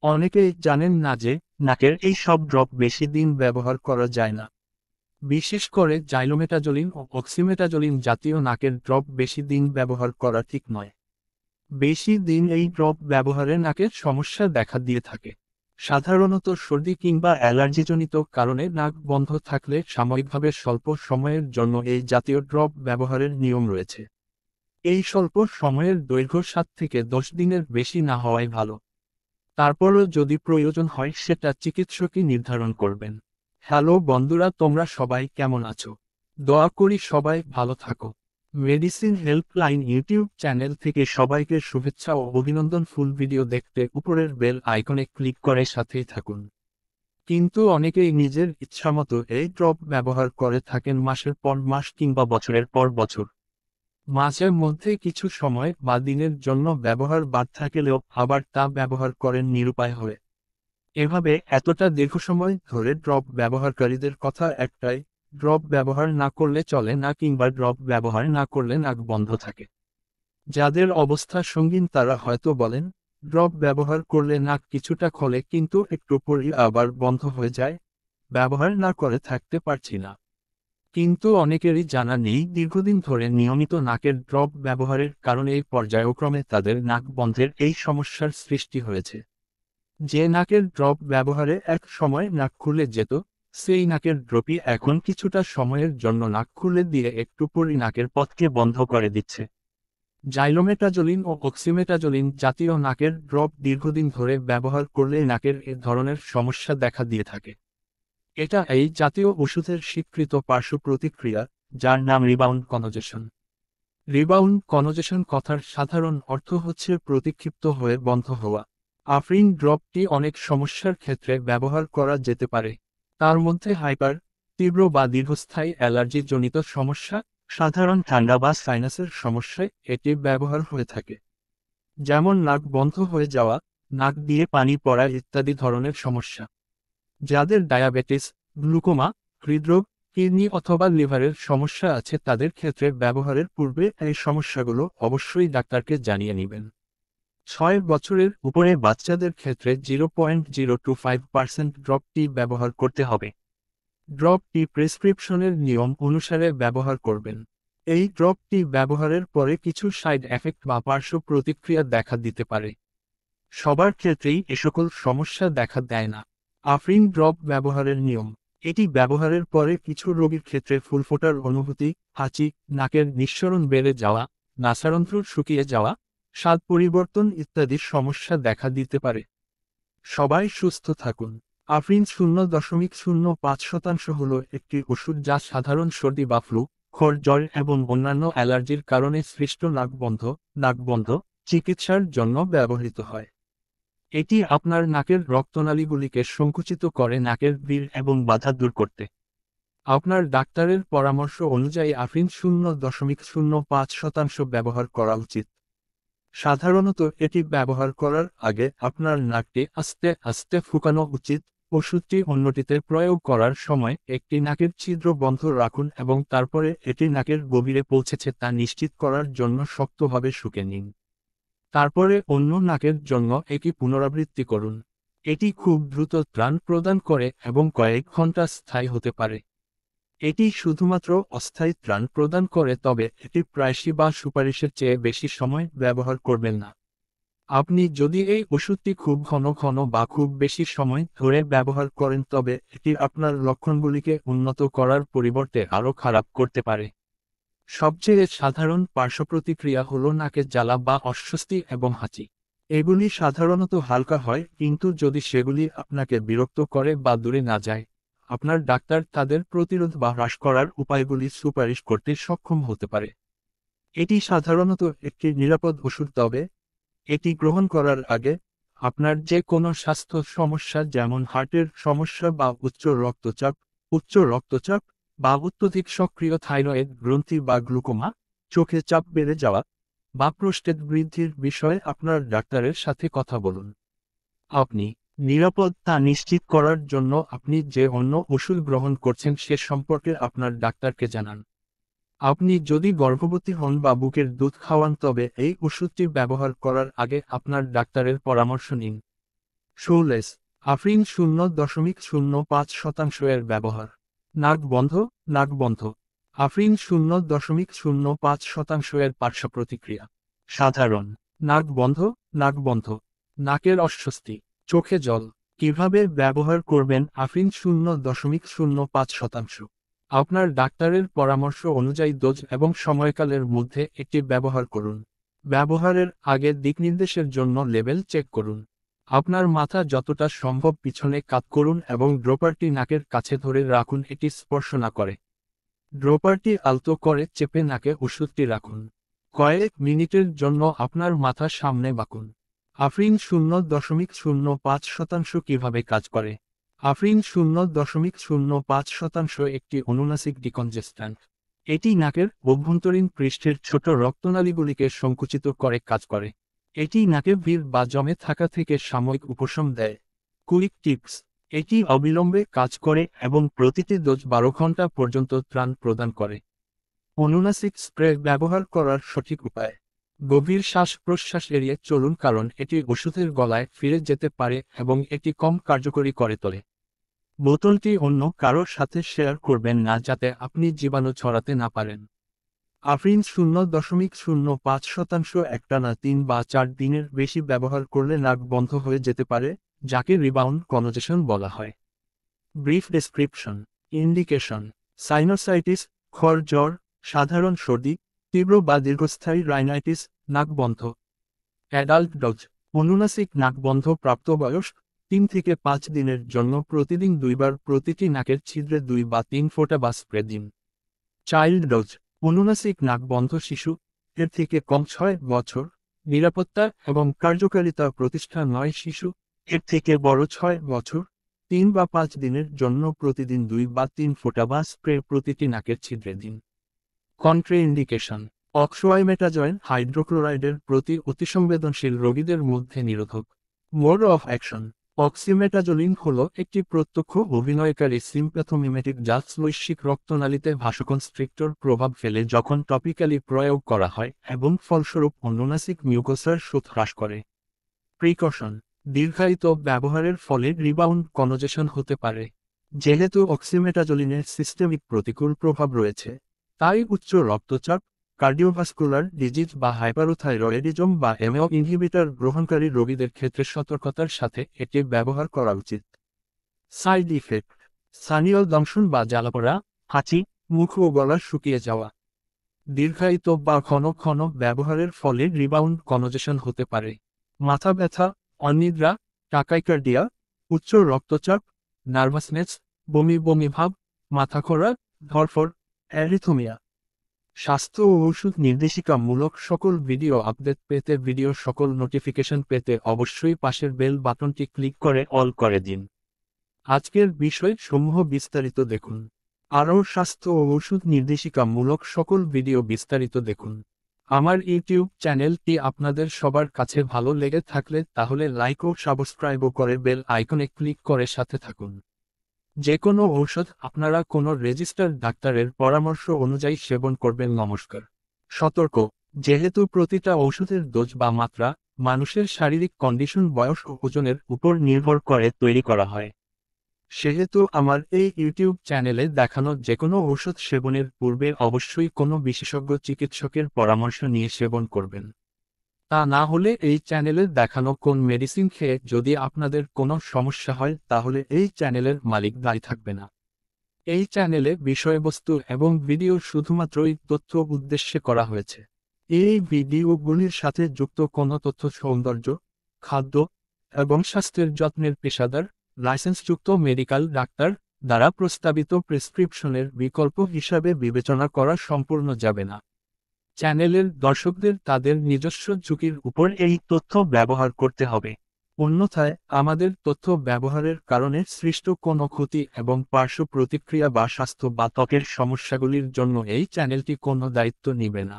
অনেকেই জানেন না যে নাকের এই সব ড্রপ বেশি দিন ব্যবহার করা যায় না। বিশেষ করে জাইলোমেটাজোলিন ও অক্সিমেটাজোলিন জাতীয় নাকের ড্রপ বেশি দিন ব্যবহার করা ঠিক নয়। বেশি দিন এই ড্রপ ব্যবহারে নাকের সমস্যা দেখা দিয়ে থাকে। সাধারণত সর্দি কিংবা অ্যালার্জিজনিত কারণে নাক বন্ধ থাকলে সাময়িকভাবে স্বল্প সময়ের জন্য এই জাতীয় ড্রপ ব্যবহারের নিয়ম রয়েছে। এই স্বল্প সময়ের দৈর্ঘ্য 7 থেকে 10 দিনের বেশি না হওয়াই ভালো। তারপরও যদি প্রয়োজন হয় সেটা চিকিৎসকই নির্ধারণ করবেন। হ্যালো বন্ধুরা, তোমরা সবাই কেমন আছো? দোয়া করি সবাই ভালো থাকো। মেডিসিন হেল্পলাইন ইউটিউব চ্যানেল থেকে সবাইকে শুভেচ্ছা ও অভিনন্দন। ফুল ভিডিও দেখতে উপরের বেল আইকনে ক্লিক করে সাথেই থাকুন। কিন্তু অনেকেই নিজের ইচ্ছামতো এই ড্রপ ব্যবহার করে থাকেন মাসের পর মাস কিংবা বছরের পর বছর। মাঝে মধ্যে কিছু সময় বা দিনের জন্য ব্যবহার বাদ থাকলেও আবার তা ব্যবহার করেন নিরুপায় হয়ে। এভাবে এতটা দীর্ঘ সময় ধরে ড্রপ ব্যবহারকারীদের কথা একটাই: ড্রপ ব্যবহার না করলে চলে না কিংবা ড্রপ ব্যবহার না করলে নাক বন্ধ থাকে। যাদের অবস্থা সঙ্গীন তারা হয়তো বলেন, ড্রপ ব্যবহার করলে নাক কিছুটা খোলে কিন্তু একটু পরই আবার বন্ধ হয়ে যায়, ব্যবহার না করে থাকতে পারছি না। কিন্তু অনেকেরই জানা নেই দীর্ঘদিন ধরে নিয়মিত নাকের ড্রপ ব্যবহারের কারণে পর্যায়ক্রমে তাদের নাক বন্ধের এই সমস্যার সৃষ্টি হয়েছে। যে নাকের ড্রপ ব্যবহারে এক সময় নাক খুলে যেত, সেই নাকের ড্রপই এখন কিছুটা সময়ের জন্য নাক খুলে দিয়ে একটু পরই নাকের পথকে বন্ধ করে দিচ্ছে। জাইলোমেটাজোলিন ও অক্সিমেটাজোলিন জাতীয় নাকের ড্রপ দীর্ঘদিন ধরে ব্যবহার করলে নাকের এ ধরনের সমস্যা দেখা দিয়ে থাকে। এটা এই জাতীয় ওষুধের স্বীকৃত পার্শ্ব প্রতিক্রিয়া, যার নাম রিবাউন্ড কনজেশন। রিবাউন্ড কনজেশন কথার সাধারণ অর্থ হচ্ছে প্রতিক্ষিপ্ত হয়ে বন্ধ হওয়া। আফরিন ড্রপটি অনেক সমস্যার ক্ষেত্রে ব্যবহার করা যেতে পারে। তার মধ্যে হাইপার, তীব্র বা দীর্ঘস্থায়ী অ্যালার্জিজনিত সমস্যা, সাধারণ ঠান্ডা বা সাইনাসের সমস্যায় এটি ব্যবহার হয়ে থাকে। যেমন নাক বন্ধ হয়ে যাওয়া, নাক দিয়ে পানি পড়া ইত্যাদি ধরনের সমস্যা। যাদের ডায়াবেটিস, গ্লুকোমা, হৃদরোগ, কিডনি অথবা লিভারের সমস্যা আছে তাদের ক্ষেত্রে ব্যবহারের পূর্বে এই সমস্যাগুলো অবশ্যই ডাক্তারকে জানিয়ে নেবেন। 6 বছরের উপরে বাচ্চাদের ক্ষেত্রে 0.025% ড্রপটি ব্যবহার করতে হবে। ড্রপটি প্রেসক্রিপশনের নিয়ম অনুসারে ব্যবহার করবেন। এই ড্রপটি ব্যবহারের পরে কিছু সাইড এফেক্ট বা পার্শ্ব প্রতিক্রিয়া দেখা দিতে পারে। সবার ক্ষেত্রেই এ সকল সমস্যা দেখা দেয় না। আফরিন ড্রপ ব্যবহারের নিয়ম: এটি ব্যবহারের পরে কিছু রোগীর ক্ষেত্রে ফুলফোটার অনুভূতি, হাঁচি, নাকের নিঃসরণ বেড়ে যাওয়া, নাসারন্ধ্র শুকিয়ে যাওয়া, স্বাদ পরিবর্তন ইত্যাদি সমস্যা দেখা দিতে পারে। সবাই সুস্থ থাকুন। আফরিন 0.05% হল একটি ওষুধ যা সাধারণ সর্দি বা ফ্লু, জ্বর এবং অন্যান্য অ্যালার্জির কারণে সৃষ্ট নাকবন্ধ চিকিৎসার জন্য ব্যবহৃত হয়। এটি আপনার নাকের রক্তনালীগুলিকে সংকুচিত করে নাকের ভিড় এবং বাধা দূর করতে। আপনার ডাক্তারের পরামর্শ অনুযায়ী আফরিন 0.05% ব্যবহার করা উচিত। সাধারণত এটি ব্যবহার করার আগে আপনার নাকটি আস্তে আস্তে ফুঁকানো উচিত। ওষুধটি অন্যটিতে প্রয়োগ করার সময় একটি নাকের ছিদ্র বন্ধ রাখুন এবং তারপরে এটি নাকের গভীরে পৌঁছেছে তা নিশ্চিত করার জন্য শক্তভাবে শুঁকে নিন। তারপরে অন্য নাকের জন্য এটি পুনরাবৃত্তি করুন। এটি খুব দ্রুত ত্রাণ প্রদান করে এবং কয়েক ঘন্টা স্থায়ী হতে পারে। এটি শুধুমাত্র অস্থায়ী ত্রাণ প্রদান করে, তবে এটি প্রায়শই বা সুপারিশের চেয়ে বেশি সময় ব্যবহার করবেন না। আপনি যদি এই ওষুধটি খুব ঘন ঘন বা খুব বেশি সময় ধরে ব্যবহার করেন তবে এটি আপনার লক্ষণগুলিকে উন্নত করার পরিবর্তে আরও খারাপ করতে পারে। সবচেয়ে সাধারণ পার্শ্বপ্রতিক্রিয়া হল নাকে জ্বালা বা অস্বস্তি এবং হাঁচি। এগুলি সাধারণত হালকা হয়, কিন্তু যদি সেগুলি আপনাকে বিরক্ত করে বা দূরে না যায়, আপনার ডাক্তার তাদের প্রতিরোধ বা হ্রাস করার উপায়গুলি সুপারিশ করতে সক্ষম হতে পারে। এটি সাধারণত একটি নিরাপদ ওষুধ, তবে এটি গ্রহণ করার আগে আপনার যে কোনো স্বাস্থ্য সমস্যা যেমন হার্টের সমস্যা বা উচ্চ রক্তচাপ বা অত্যধিক সক্রিয় থাইরয়েড গ্রন্থি বা গ্লুকোমা, চোখে চাপ বেড়ে যাওয়া বা প্রোস্টেট বৃদ্ধির বিষয়ে আপনার ডাক্তারের সাথে কথা বলুন। আপনি নিরাপদ তা নিশ্চিত করার জন্য আপনি যে অন্য ওষুধ গ্রহণ করছেন সে সম্পর্কে আপনার ডাক্তারকে জানান। আপনি যদি গর্ভবতী হন বা বুকের দুধ খাওয়ান তবে এই ওষুধটি ব্যবহার করার আগে আপনার ডাক্তারের পরামর্শ নিন। শোলেস আফরিন 0.05% এর ব্যবহার। নাক বন্ধ, নাক বন্ধ। আফরিন 0.05% এর পার্শ্ব প্রতিক্রিয়া। সাধারণ নাক বন্ধ, নাক বন্ধ। নাকের অস্বস্তি, চোখে জল। কিভাবে ব্যবহার করবেন আফরিন 0.05%? আপনার ডাক্তারের পরামর্শ অনুযায়ী ডোজ এবং সময়কালের মধ্যে একটি ব্যবহার করুন। ব্যবহারের আগে দিকনির্দেশের জন্য লেবেল চেক করুন। আপনার মাথা যতটা সম্ভব পিছনে কাত করুন এবং ড্রপারটি নাকের কাছে ধরে রাখুন, এটি স্পর্শ না করে। ড্রপারটি আলতো করে চেপে নাকে ওষুধটি রাখুন। কয়েক মিনিটের জন্য আপনার মাথা সামনে বাঁকুন। আফরিন 0.05% কিভাবে কাজ করে? আফরিন 0.05% একটি অনুনাসিক ডিকনজেস্ট্যান্ট। এটি নাকের অভ্যন্তরীণ পৃষ্ঠের ছোট রক্তনালীগুলিকে সংকুচিত করে কাজ করে। এটি নাকে ভিড় বা জমে থাকা থেকে সাময়িক উপশম দেয়। কুইক টিপস: এটি অবিলম্বে কাজ করে এবং প্রতিটি ডোজ 12 ঘন্টা পর্যন্ত ত্রাণ প্রদান করে। অনুনাসিক স্প্রে ব্যবহার করার সঠিক উপায়: গভীর শ্বাস প্রশ্বাস এড়িয়ে চলুন কারণ এটি ওষুধের গলায় ফিরে যেতে পারে এবং এটি কম কার্যকরী করে তোলে। বোতলটি অন্য কারোর সাথে শেয়ার করবেন না যাতে আপনি জীবাণু ছড়াতে না পারেন। আফরিন 0.05% একটানা 3 বা 4 দিনের বেশি ব্যবহার করলে নাক বন্ধ হয়ে যেতে পারে, যাকে রিবাউন্ড কনজেশন বলা হয়। Brief description. ইন্ডিকেশন: সাইনোসাইটিস, খর জ্বর, সাধারণ সর্দি, তীব্র বা দীর্ঘস্থায়ী রাইনাইটিস, নাক বন্ধ। অ্যাডাল্ট ডোজ: অনুনাসিক নাক বন্ধ প্রাপ্তবয়স্ক, 3 থেকে 5 দিনের জন্য প্রতিদিন 2 বার প্রতিটি নাকের ছিদ্রে 2 বা 3 ফোঁটা বা স্প্রে দিন। চাইল্ড ডোজ: অনুনাসিক নাক বন্ধ শিশু, এর থেকে কম 6 বছর, নিরাপত্তা এবং কার্যকারিতা প্রতিষ্ঠা নয় শিশু, এর থেকে বড় 6 বছর, 3 বা 5 দিনের জন্য প্রতিদিন 2 বা 3 ফোঁটা বা স্প্রে প্রতিটি নাকের ছিদ্রে দিন। কন্ট্রাইন্ডিকেশন: অক্সোয়াইমেটাজয়েন হাইড্রোক্লোরাইডের প্রতি অতিসংবেদনশীল রোগীদের মধ্যে নিরোধক। মোড অফ অ্যাকশন: অক্সিমেটাজোলিন হল একটি প্রত্যক্ষ অভিনয়কারী সিম্প্যাথোমিমেটিক যা শৈশিক রক্তনালীতে ভাসকনস্ট্রিক্টর প্রভাব ফেলে যখন টপিক্যালি প্রয়োগ করা হয় এবং ফলস্বরূপ অনুনাসিক মিউকোসার শোথ হ্রাস করে। প্রিকশন: দীর্ঘায়িত ব্যবহারের ফলে রিবাউন্ড কনজেশন হতে পারে। যেহেতু অক্সিমেটাজোলিনের সিস্টেমিক প্রতিকূল প্রভাব রয়েছে, তাই উচ্চ রক্তচাপ, কার্ডিওভাস্কুলার ডিজিজ বা হাইপারোথাইরয়েডিজম বা এমএও ইনহিবিটর গ্রহণকারী রোগীদের ক্ষেত্রে সতর্কতার সাথে এটি ব্যবহার করা উচিত। সাইড ইফেক্ট: স্থানীয় দংশন বা জ্বালাপোড়া, হাঁচি, মুখ ও গলা শুকিয়ে যাওয়া। দীর্ঘায়িত বা ঘন ঘন ব্যবহারের ফলে রিবাউন্ড কনজেশন হতে পারে। মাথা ব্যথা, অনিদ্রা, টাকাইকার্ডিয়া, উচ্চ রক্তচাপ, নার্ভাসনেস, বমি বমি ভাব, মাথা ঘোরা, ধরফর, অ্যারিথমিয়া। স্বাস্থ্য ও ওষুধ নির্দেশিকামূলক সকল ভিডিও আপডেট পেতে সকল নোটিফিকেশন পেতে অবশ্যই পাশের বেল বাটনটি ক্লিক করে অল করে দিন। আজকের বিষয় সমূহ বিস্তারিত দেখুন। আরও স্বাস্থ্য ও ওষুধ নির্দেশিকামূলক সকল ভিডিও বিস্তারিত দেখুন। আমার ইউটিউব চ্যানেলটি আপনাদের সবার কাছে ভালো লেগে থাকলে তাহলে লাইক ও সাবস্ক্রাইবও করে বেল আইকনে ক্লিক করে সাথে থাকুন। যে কোনো ঔষধ আপনারা কোনো রেজিস্টার্ড ডাক্তারের পরামর্শ অনুযায়ী সেবন করবেন। নমস্কার। সতর্ক: যেহেতু প্রতিটা ঔষধের ডোজ বা মাত্রা মানুষের শারীরিক কন্ডিশন, বয়স ও ওজনের উপর নির্ভর করে তৈরি করা হয়, সেহেতু আমার এই ইউটিউব চ্যানেলে দেখানো যে কোনো ঔষধ সেবনের পূর্বে অবশ্যই কোনো বিশেষজ্ঞ চিকিৎসকের পরামর্শ নিয়ে সেবন করবেন। তা না হলে এই চ্যানেলে দেখানো কোন মেডিসিন খেয়ে যদি আপনাদের কোনো সমস্যা হয় তাহলে এই চ্যানেলের মালিক দায়ী থাকবে না। এই চ্যানেলে বিষয়বস্তু এবং ভিডিও শুধুমাত্রই তথ্য উদ্দেশ্যে করা হয়েছে। এই ভিডিওগুলির সাথে যুক্ত কোনো তথ্য সৌন্দর্য, খাদ্য এবং স্বাস্থ্যের যত্নের পেশাদার, লাইসেন্সযুক্ত মেডিকেল ডাক্তার দ্বারা প্রস্তাবিত প্রেসক্রিপশনের বিকল্প হিসাবে বিবেচনা করা সম্পূর্ণ যাবে না। চ্যানেলের দর্শকদের তাদের নিজস্ব ঝুঁকির উপর এই তথ্য ব্যবহার করতে হবে। অন্যথায় আমাদের তথ্য ব্যবহারের কারণে সৃষ্ট কোনো ক্ষতি এবং পার্শ্ব প্রতিক্রিয়া বা স্বাস্থ্য বা ত্বকের সমস্যাগুলির জন্য এই চ্যানেলটি কোনো দায়িত্ব নেবে না।